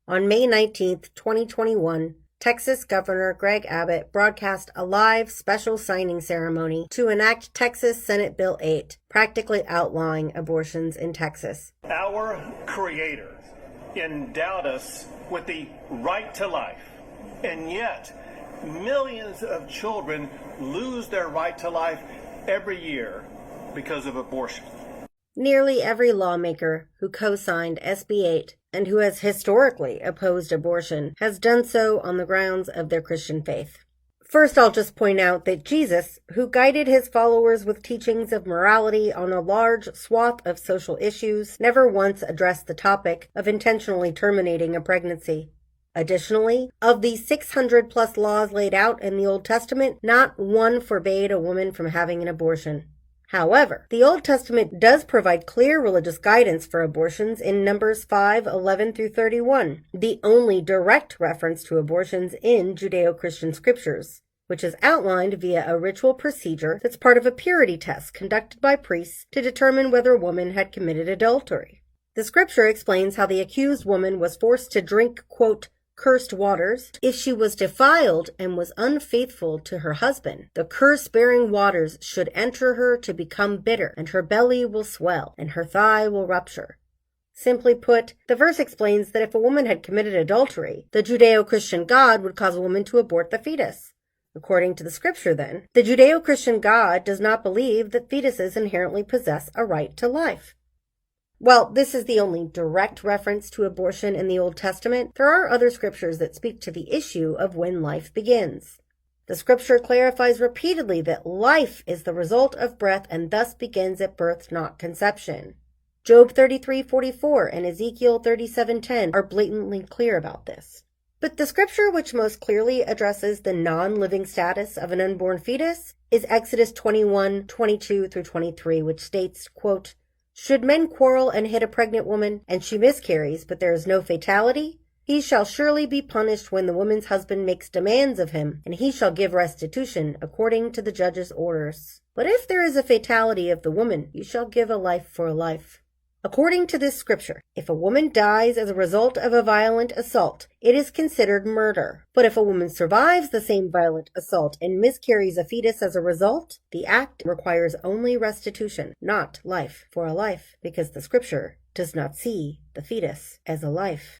On May 19, 2021, Texas Governor Greg Abbott broadcast a live special signing ceremony to enact Texas Senate Bill 8, practically outlawing abortions in Texas. Our Creator endowed us with the right to life, and yet millions of children lose their right to life every year because of abortion. Nearly every lawmaker who co-signed SB 8 and who has historically opposed abortion has done so on the grounds of their Christian faith. First, I'll just point out that Jesus, who guided his followers with teachings of morality on a large swath of social issues, never once addressed the topic of intentionally terminating a pregnancy. Additionally, of the 600-plus laws laid out in the Old Testament, not one forbade a woman from having an abortion. However, the Old Testament does provide clear religious guidance for abortions in Numbers 5:11 through 31, the only direct reference to abortions in Judeo-Christian scriptures, which is outlined via a ritual procedure that's part of a purity test conducted by priests to determine whether a woman had committed adultery. The scripture explains how the accused woman was forced to drink, quote, cursed waters. If she was defiled and was unfaithful to her husband, the curse-bearing waters should enter her to become bitter, and her belly will swell, and her thigh will rupture. Simply put, the verse explains that if a woman had committed adultery, the Judeo-Christian God would cause a woman to abort the fetus. According to the scripture, then, the Judeo-Christian God does not believe that fetuses inherently possess a right to life. While this is the only direct reference to abortion in the Old Testament, there are other scriptures that speak to the issue of when life begins. The scripture clarifies repeatedly that life is the result of breath and thus begins at birth, not conception. Job 33:44 and Ezekiel 37:10 are blatantly clear about this. But the scripture which most clearly addresses the non-living status of an unborn fetus is Exodus 21:22 through 23, which states, quote, should men quarrel and hit a pregnant woman, and she miscarries, but there is no fatality, he shall surely be punished when the woman's husband makes demands of him, and he shall give restitution according to the judge's orders. But if there is a fatality of the woman, you shall give a life for a life. According to this scripture, if a woman dies as a result of a violent assault, it is considered murder. But if a woman survives the same violent assault and miscarries a fetus as a result, the act requires only restitution, not life for a life, because the scripture does not see the fetus as a life.